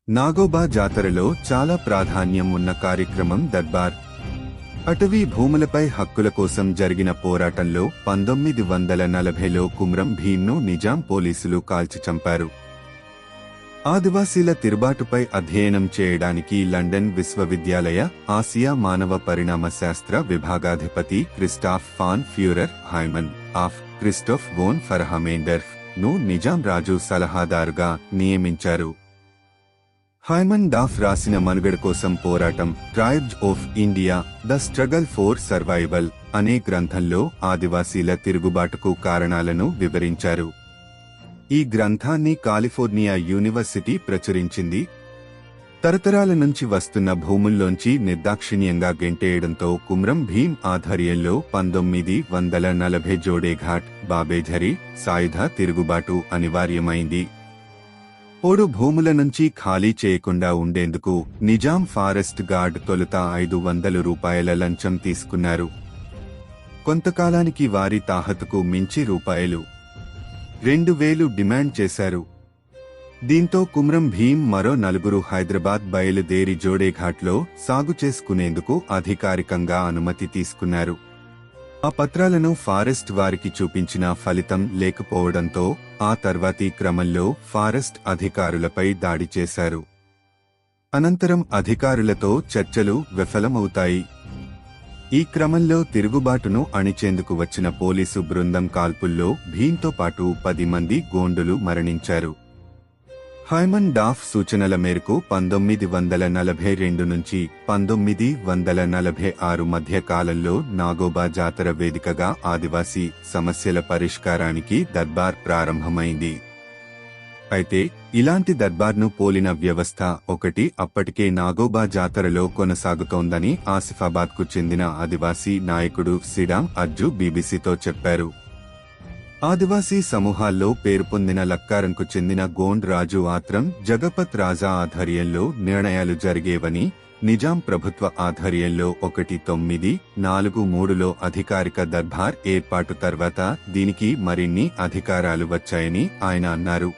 నాగోబా జాతరలో చాలా ప్రాధాన్యం ఉన్న కార్యక్రమం దర్బార్. అటవీ భూములపై హక్కుల కోసం జరిగిన పోరాటంలో 1940లో కుమ్రం భీమ్ను నిజాం పోలీసులు కాల్చి చంపారు. ఆదివాసీల తిరుబాటుపై అధ్యయనం చేయడానికి లండన్ విశ్వవిద్యాలయ ఆసియా మానవ పరిణామ శాస్త్ర విభాగాధిపతి Christoph von Furer Haimendorf Christoph von Furer Haimendorf ను నిజాం రాజు సలహాదారుగా నియమించారు. హైమన్ డాఫ్ రాసిన మనుగడ కోసం పోరాటం tribes of India the struggle four survival అనే గ్రంథంలో ఆదివాసీల తిరుగుబాటుకు కారణాలను వివరించారు. ఈ గ్రంథాన్ని కాలిఫోర్నియా యూనివర్సిటీ ప్రచురించింది. తరతరాల నుంచి వస్తున్న భూముల్లోంచి నిర్దాక్షిణ్యంగా గెంటేయడంతో కుమ్రం భీమ్ ఆధ్వర్యంలో 1940 జోడేఘాట్ బాబేఝరీ సాయుధ తిరుగుబాటు అనివార్యమైంది. పోడు భూముల నుంచి ఖాళీ చేయకుండా ఉండేందుకు నిజాం ఫారెస్ట్ గార్డ్ తొలుత 500 రూపాయల లంచం తీసుకున్నారు. కొంతకాలానికి వారి తాహతుకు మించి రూ. 2000 డిమాండ్ చేశారు. దీంతో కుమ్రం భీమ్ మరో 4 హైదరాబాద్ బయలుదేరి జోడేఘాట్లో సాగు చేసుకునేందుకు అధికారికంగా అనుమతి తీసుకున్నారు. ఆ పత్రాలను ఫారెస్ట్ వారికి చూపించిన ఫలితం లేకపోవడంతో ఆ తర్వాతి క్రమంలో ఫారెస్ట్ అధికారులపై దాడి చేశారు. అనంతరం అధికారులతో చర్చలు విఫలమవుతాయి. ఈ క్రమంలో తిరుగుబాటును అణిచేందుకు వచ్చిన పోలీసు బృందం కాల్పుల్లో భీమ్తో పాటు 10 మంది గోండులు మరణించారు. హైమన్ డాఫ్ సూచనల మేరకు 1942 నుంచి 1946 మధ్య కాలంలో నాగోబా జాతర వేదికగా ఆదివాసీ సమస్యల పరిష్కారానికి దర్బార్ ప్రారంభమైంది. అయితే ఇలాంటి దర్బార్ను పోలిన వ్యవస్థ ఒకటి అప్పటికే నాగోబా జాతరలో కొనసాగుతోందని ఆసిఫాబాద్కు చెందిన ఆదివాసీ నాయకుడు సిడాం అజ్జు బీబీసీతో చెప్పారు. ఆదివాసీ సమూహాల్లో పేరు పొందిన లక్కారంకు చెందిన గోండ్ రాజు ఆత్రం జగపత్ రాజా ఆధ్వర్యంలో నిర్ణయాలు జరిగేవని, నిజాం ప్రభుత్వ ఆధ్వర్యంలో 1943లో అధికారిక దర్బార్ ఏర్పాటు తర్వాత దీనికి మరిన్ని అధికారాలు వచ్చాయని ఆయన అన్నారు.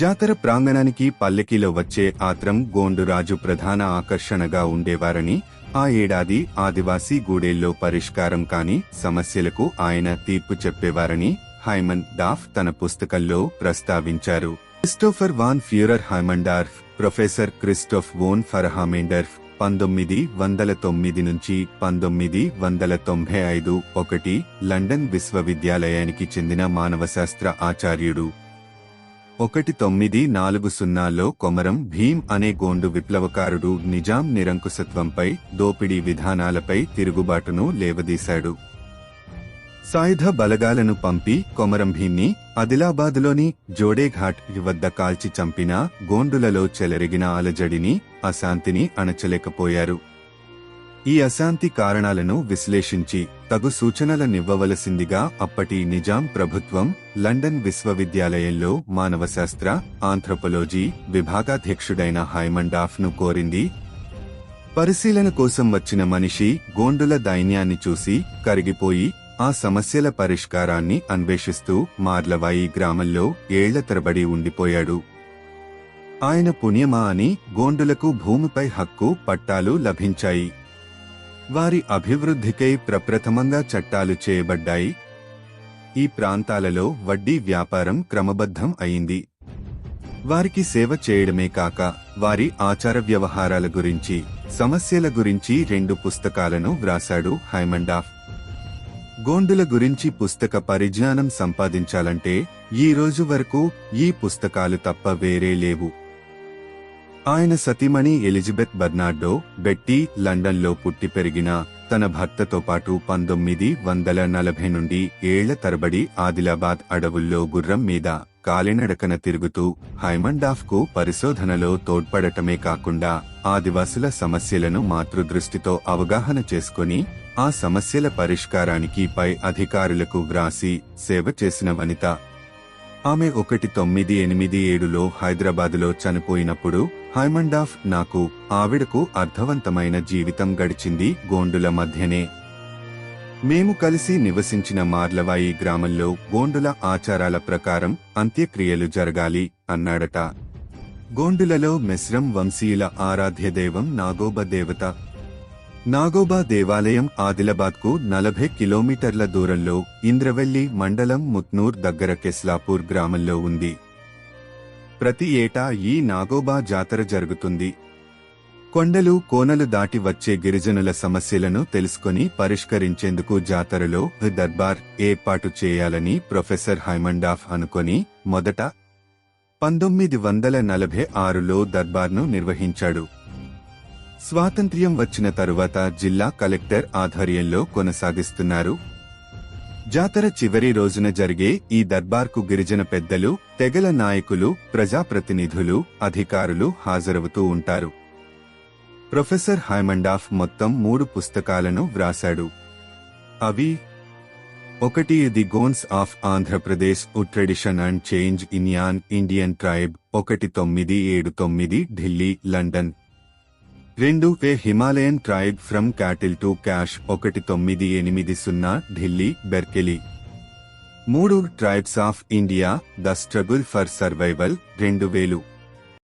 జాతర ప్రాంగణానికి పల్లెకిలో వచ్చే ఆత్రం గోండు రాజు ప్రధాన ఆకర్షణగా ఉండేవారని, ఆ ఏడాది ఆదివాసీ గూడేల్లో పరిష్కారం కాని సమస్యలకు ఆయన తీర్పు చెప్పేవారని హైమన్ డాఫ్ తన పుస్తకంలో ప్రస్తావించారు. Christopher von Furer Haimendorf professor Christoph von Furer Haimendorf 1909 నుంచి 1995 1 లండన్ విశ్వవిద్యాలయానికి చెందిన మానవశాస్త్ర ఆచార్యుడు. 1940లో కొమరం భీమ్ అనే గోండు విప్లవకారుడు నిజాం నిరంకుశత్వంపై, దోపిడీ విధానాలపై తిరుగుబాటును లేవదీశాడు. సాయుధ బలగాలను పంపి కొమరం భీమ్ని ఆదిలాబాదులోని జోడేఘాట్ వద్ద కాల్చి చంపినా గోండులలో చెలరేగిన అలజడిని, అశాంతిని అణచలేకపోయారు. ఈ అశాంతి కారణాలను విశ్లేషించి తగు సూచనలనివ్వవలసిందిగా అప్పటి నిజాం ప్రభుత్వం లండన్ విశ్వవిద్యాలయంలో మానవశాస్త్ర, ఆంథ్రోపాలజీ విభాగాధ్యక్షుడైన హైమన్ డాఫ్ ను కోరింది. పరిశీలన కోసం వచ్చిన మనిషి గోండుల దైన్యాన్ని చూసి కరిగిపోయి ఆ సమస్యల పరిష్కారాన్ని అన్వేషిస్తూ మార్లవాయి గ్రామంలో ఏళ్ల తరబడి ఉండిపోయాడు. ఆయన పుణ్యమా అని గోండులకు భూమిపై హక్కు పట్టాలు లభించాయి. వారి అభివృద్ధికై ప్రప్రథమంగా చట్టాలు చేయబడ్డాయి. ఈ ప్రాంతాలలో వడ్డీ వ్యాపారం క్రమబద్ధం అయింది. వారికి సేవ చేయడమే కాక వారి ఆచార వ్యవహారాల గురించి, సమస్యల గురించి 2 పుస్తకాలను వ్రాశాడు హైమన్ డాఫ్. గోండుల గురించి పుస్తక పరిజ్ఞానం సంపాదించాలంటే ఈ రోజు వరకు ఈ పుస్తకాలు తప్ప వేరే లేవు. ఆయన సతీమణి ఎలిజబెత్ బర్నార్డో బెట్టీ లండన్లో పుట్టి పెరిగిన తన భర్తతో పాటు 1940 నుండి ఏళ్ల తరబడి ఆదిలాబాద్ అడవుల్లో గుర్రం మీద కాలినడకన తిరుగుతూ హైమన్ డాఫ్ కు పరిశోధనలో తోడ్పడటమే కాకుండా ఆదివాసుల సమస్యలను మాతృదృష్టితో అవగాహన చేసుకుని ఆ సమస్యల పరిష్కారానికి పై అధికారులకు వ్రాసి సేవ చేసిన వనిత. ఆమె 1987లో హైదరాబాదులో చనిపోయినప్పుడు హైమన్ డాఫ్ నాకు ఆవిడకు అర్థవంతమైన జీవితం గడిచింది గోండుల మధ్యనే. మేము కలిసి నివసించిన మార్లవాయి గ్రామంలో గోండుల ఆచారాల ప్రకారం అంత్యక్రియలు జరగాలి అన్నాడట. గోండులలో మెస్రం వంశీయుల ఆరాధ్యదైవం నాగోబా దేవత. నాగోబా దేవాలయం ఆదిలాబాద్కు 40 కిలోమీటర్ల దూరంలో ఇంద్రవెల్లి మండలం ముత్నూర్ దగ్గర కెస్లాపూర్ గ్రామంలో ఉంది. ప్రతి ఏటా ఈ నాగోబా జాతర జరుగుతుంది. కొండలు కోనలు దాటి వచ్చే గిరిజనుల సమస్యలను తెలుసుకొని పరిష్కరించేందుకు జాతరలో దర్బార్ ఏర్పాటు చేయాలని ప్రొఫెసర్ హైమండాఫ్ అనుకొని మొదట 1946లో దర్బార్ను నిర్వహించాడు. స్వాతంత్ర్యం వచ్చిన తరువాత జిల్లా కలెక్టర్ ఆధ్వర్యంలో కొనసాగిస్తున్నారు. జాతర చివరి రోజున జరిగే ఈ దర్బార్కు గిరిజన పెద్దలు, తెగల నాయకులు, ప్రజాప్రతినిధులు, అధికారులు హాజరవుతూ ఉంటారు. ప్రొఫెసర్ హైమండాఫ్ మొత్తం 3 పుస్తకాలను వ్రాశాడు. అవి: 1 the Gonds of Andhra Pradesh, tradition and change in an Indian tribe 1979 Delhi, London. 2 a Himalayan tribe from cattle to cash 1980 Delhi, Berkeley. 3 tribes of India, the struggle for survival 2000.